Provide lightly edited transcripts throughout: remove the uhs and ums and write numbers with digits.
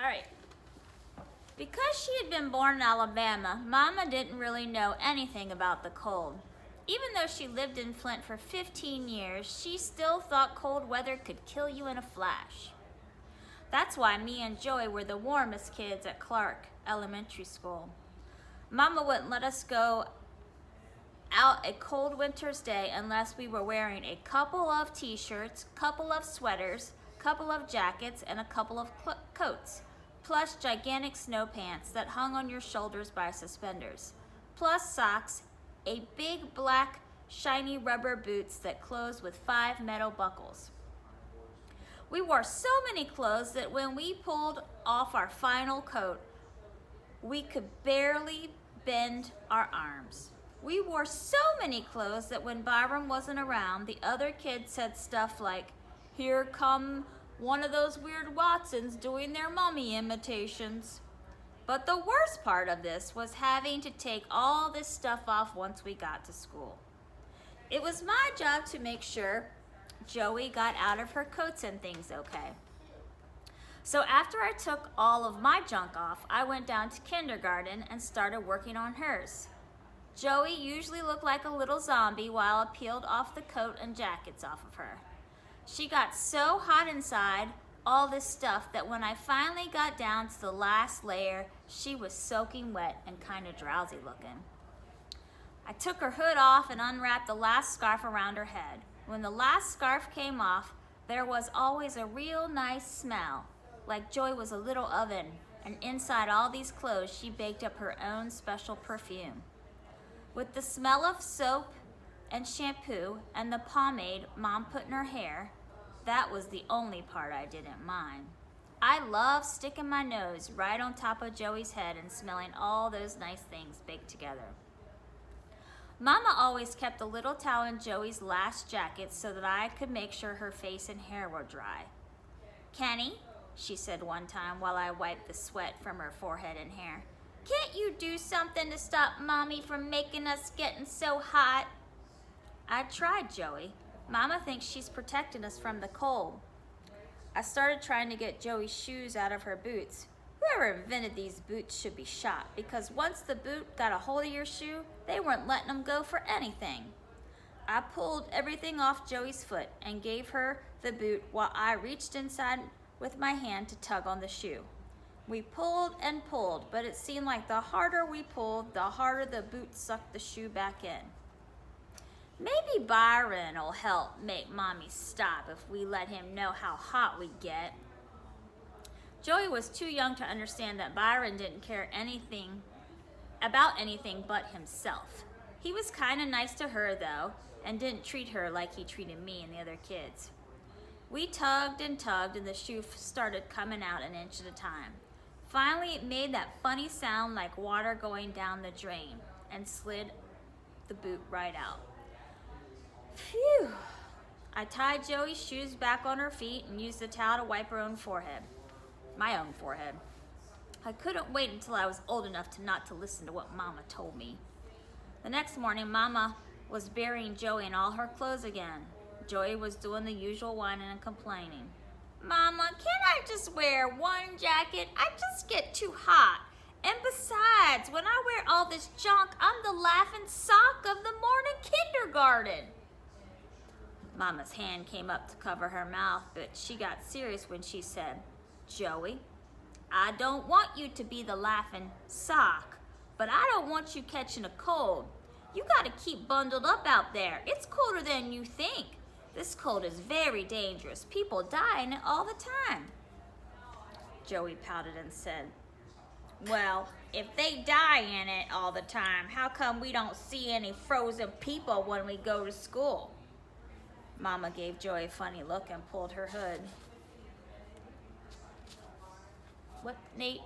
All right. Because she had been born in Alabama, Mama didn't really know anything about the cold. Even though she lived in Flint for 15 years, she still thought cold weather could kill you in a flash. That's why me and Joey were the warmest kids at Clark Elementary School. Mama wouldn't let us go out a cold winter's day unless we were wearing a couple of t-shirts, couple of sweaters, couple of jackets, and a couple of coats, plus gigantic snow pants that hung on your shoulders by suspenders, plus socks, a big black shiny rubber boots that closed with 5 metal buckles. We wore so many clothes that when we pulled off our final coat, we could barely bend our arms. We wore so many clothes that when Byron wasn't around, the other kids said stuff like, "Here come one of those weird Watsons doing their mummy imitations." But the worst part of this was having to take all this stuff off once we got to school. It was my job to make sure Joey got out of her coats and things okay. So after I took all of my junk off, I went down to kindergarten and started working on hers. Joey usually looked like a little zombie while I peeled off the coat and jackets off of her. She got so hot inside all this stuff that when I finally got down to the last layer, she was soaking wet and kind of drowsy looking. I took her hood off and unwrapped the last scarf around her head. When the last scarf came off, there was always a real nice smell, like Joy was a little oven, and inside all these clothes, she baked up her own special perfume. With the smell of soap and shampoo and the pomade Mom put in her hair, that was the only part I didn't mind. I love sticking my nose right on top of Joey's head and smelling all those nice things baked together. Mama always kept a little towel in Joey's last jacket so that I could make sure her face and hair were dry. "Kenny," she said one time while I wiped the sweat from her forehead and hair, "can't you do something to stop Mommy from making us getting so hot?" I tried, Joey. Mama thinks she's protecting us from the cold. I started trying to get Joey's shoes out of her boots. Whoever invented these boots should be shot, because once the boot got a hold of your shoe, they weren't letting them go for anything. I pulled everything off Joey's foot and gave her the boot while I reached inside with my hand to tug on the shoe. We pulled and pulled, but it seemed like the harder we pulled, the harder the boot sucked the shoe back in. Maybe Byron will help make Mommy stop if we let him know how hot we get. Joey was too young to understand that Byron didn't care about anything but himself. He was kind of nice to her, though, and didn't treat her like he treated me and the other kids. We tugged and tugged, and the shoe started coming out an inch at a time. Finally, it made that funny sound like water going down the drain and slid the boot right out. Phew! I tied Joey's shoes back on her feet and used the towel to wipe her own forehead. My own forehead. I couldn't wait until I was old enough not to listen to what Mama told me. The next morning, Mama was burying Joey in all her clothes again. Joey was doing the usual whining and complaining. "Mama, can't I just wear one jacket? I just get too hot. And besides, when I wear all this junk, I'm the laughing stock of the morning kindergarten." Mama's hand came up to cover her mouth, but she got serious when she said, "Joey, I don't want you to be the laughing sock, but I don't want you catching a cold. You got to keep bundled up out there. It's colder than you think. This cold is very dangerous. People die in it all the time." Joey pouted and said, "Well, if they die in it all the time, how come we don't see any frozen people when we go to school?" Mama gave Joey a funny look and pulled her hood. "What, Nate?"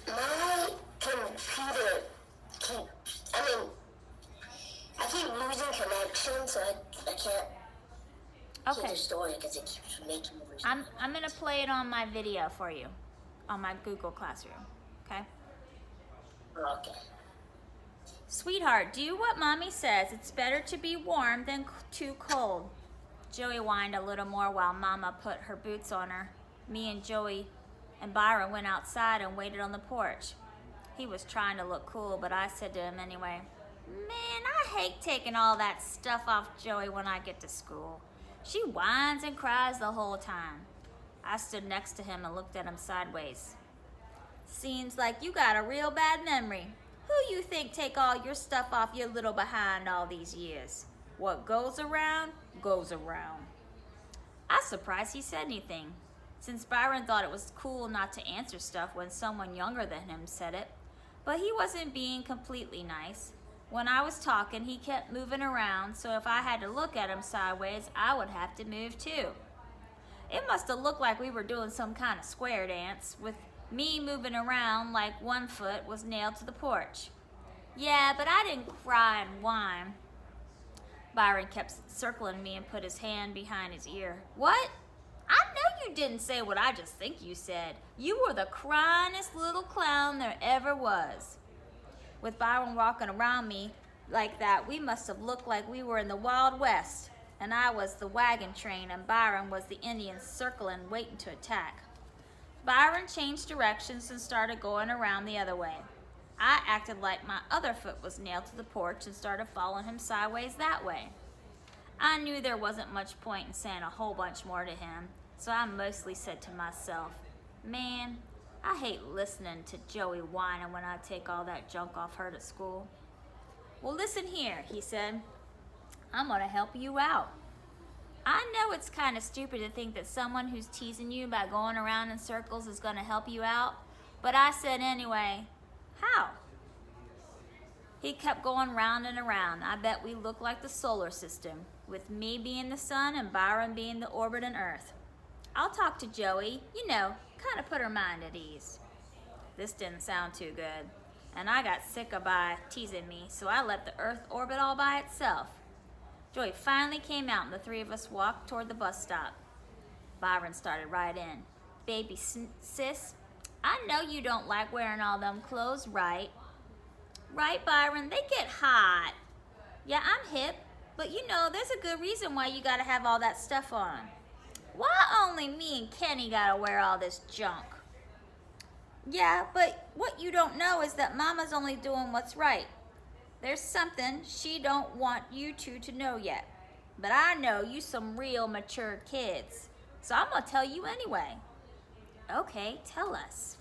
My computer I keep losing connection, so I can't hear the story because it keeps making me lose. I'm gonna play it on my video for you, on my Google Classroom, okay? Okay. "Sweetheart, do what Mommy says. It's better to be warm than too cold." Joey whined a little more while Mama put her boots on her. Me and Joey and Byron went outside and waited on the porch. He was trying to look cool, but I said to him anyway, "Man, I hate taking all that stuff off Joey when I get to school. She whines and cries the whole time." I stood next to him and looked at him sideways. "Seems like you got a real bad memory. Who you think take all your stuff off your little behind all these years? What goes around, goes around." I was surprised he said anything, since Byron thought it was cool not to answer stuff when someone younger than him said it. But he wasn't being completely nice. When I was talking, he kept moving around, so if I had to look at him sideways, I would have to move too. It must have looked like we were doing some kind of square dance, with me moving around like one foot was nailed to the porch. Yeah, but I didn't cry and whine. Byron kept circling me and put his hand behind his ear. "What? I know you didn't say what I just think you said. You were the cryingest little clown there ever was." With Byron walking around me like that, we must have looked like we were in the Wild West, and I was the wagon train and Byron was the Indians circling, waiting to attack. Byron changed directions and started going around the other way. I acted like my other foot was nailed to the porch and started following him sideways that way. I knew there wasn't much point in saying a whole bunch more to him, so I mostly said to myself, "Man, I hate listening to Joey whining when I take all that junk off her to school." "Well, listen here," he said. "I'm going to help you out. I know it's kind of stupid to think that someone who's teasing you by going around in circles is going to help you out, but I said anyway, 'How?' He kept going round and around. I bet we looked like the solar system, with me being the sun and Byron being the orbiting Earth. I'll talk to Joey, kind of put her mind at ease." This didn't sound too good, and I got sick of teasing me, so I let the Earth orbit all by itself. Joey finally came out, and the three of us walked toward the bus stop. Byron started right in. "Baby sis, I know you don't like wearing all them clothes, right?" "Right, Byron, they get hot." "Yeah, I'm hip, but there's a good reason why you gotta have all that stuff on." "Why only me and Kenny gotta wear all this junk?" "Yeah, but what you don't know is that Mama's only doing what's right. There's something she don't want you two to know yet. But I know you some real mature kids, so I'm gonna tell you anyway." "Okay, tell us."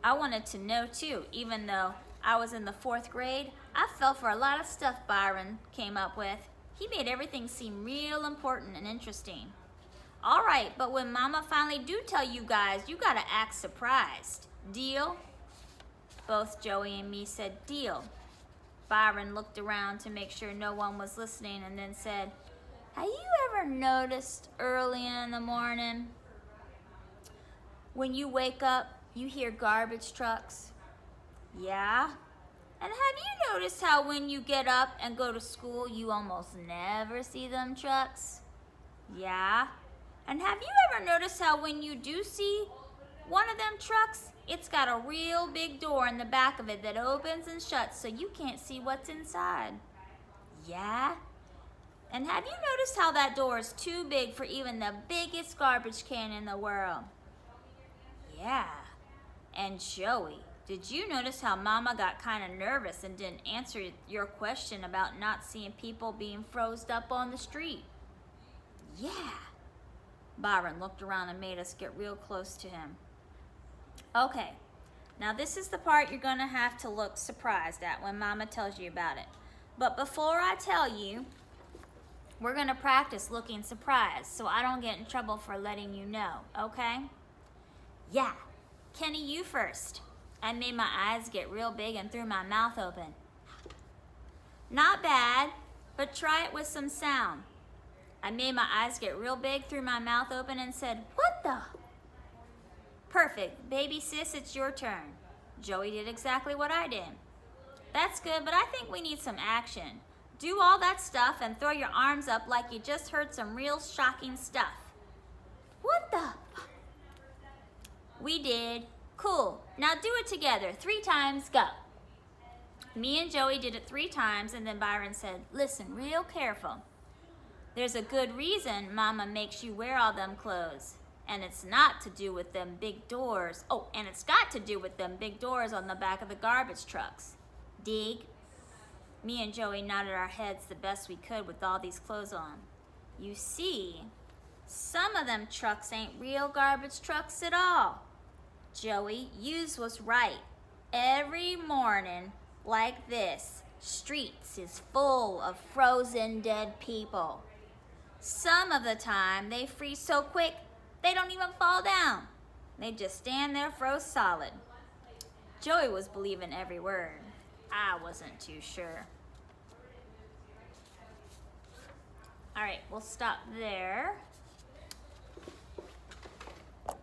I wanted to know too, even though I was in the 4th grade. I fell for a lot of stuff Byron came up with. He made everything seem real important and interesting. "All right, but when Mama finally do tell you guys, you gotta act surprised. Deal?" Both Joey and me said deal. Byron looked around to make sure no one was listening and then said, "Have you ever noticed early in the morning, when you wake up, you hear garbage trucks?" "Yeah." "And have you noticed how when you get up and go to school, you almost never see them trucks?" "Yeah." "And have you ever noticed how when you do see one of them trucks, it's got a real big door in the back of it that opens and shuts so you can't see what's inside?" "Yeah." "And have you noticed how that door is too big for even the biggest garbage can in the world?" "Yeah." "And Joey, did you notice how Mama got kind of nervous and didn't answer your question about not seeing people being froze up on the street?" "Yeah." Byron looked around and made us get real close to him. "Okay, now this is the part you're going to have to look surprised at when Mama tells you about it. But before I tell you, we're going to practice looking surprised so I don't get in trouble for letting you know, okay?" "Yeah. Kenny, you first." I made my eyes get real big and threw my mouth open. "Not bad, but try it with some sound." I made my eyes get real big, threw my mouth open, and said, "What the?" "Perfect. Baby sis, it's your turn." Joey did exactly what I did. "That's good, but I think we need some action. Do all that stuff and throw your arms up like you just heard some real shocking stuff." "What the?" "We did. Cool. Now do it together. 3 times, go." Me and Joey did it 3 times, and then Byron said, "Listen real careful. There's a good reason Mama makes you wear all them clothes. And it's not to do with them big doors. Oh, and it's got to do with them big doors on the back of the garbage trucks. Dig? Me and Joey nodded our heads the best we could with all these clothes on. You see, some of them trucks ain't real garbage trucks at all. Joey, yous was right. Every morning, like this, streets is full of frozen dead people. Some of the time, they freeze so quick, they don't even fall down. They just stand there froze solid. Joey was believing every word. I wasn't too sure. All right, we'll stop there.